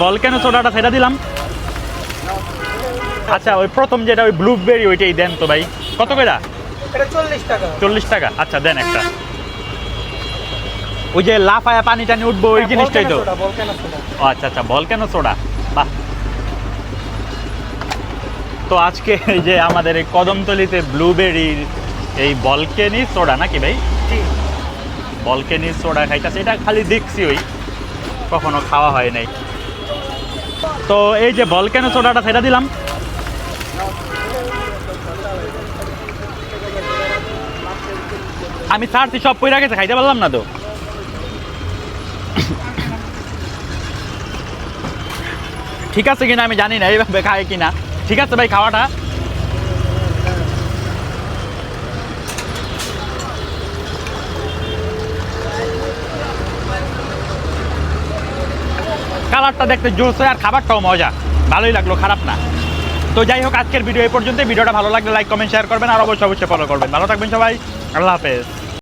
Volcano সোডাটা সেটা দিলাম। আচ্ছা ওই প্রথম যেটা ওই ব্লুবেরি ওইটাই দেন তো ভাই, কত করে? এটা 40 টাকা। 40 টাকা, আচ্ছা দেন একটা। ওই যে লাফায়া পানি টানি উঠবো ওই জিনিসটাই তো? ও আচ্ছা আচ্ছা, ভলক্যানো সোডা, বাহ। তো আজকে এই যে আমাদের এই কদমতলিতে ব্লুবেরির এই ভলক্যানি সোডা নাকি ভাই? ভলক্যানি সোডা খাইতেছে, এটা খালি দেখছি, ওই কখনো খাওয়া হয় নাই। তো এই যে ভলক্যানো সোডাটা সেটা দিলাম। আমি ছাড়ছি সব পয়রা গেছে, খাইতে পারলাম না তো। ঠিক আছে কিনা আমি জানি না, এইভাবে খায় কিনা। ঠিক আছে ভাই, খাওয়াটা কালারটা দেখতে জোস হয় আর খাবারটাও মজা, ভালোই লাগলো, খারাপ না। তো যাই হোক, আজকের ভিডিও এই পর্যন্ত। ভিডিওটা ভালো লাগলে লাইক কমেন্ট শেয়ার করবেন আর অবশ্যই ফলো করবেন। ভালো থাকবেন সবাই, আল্লাহ হাফেজ।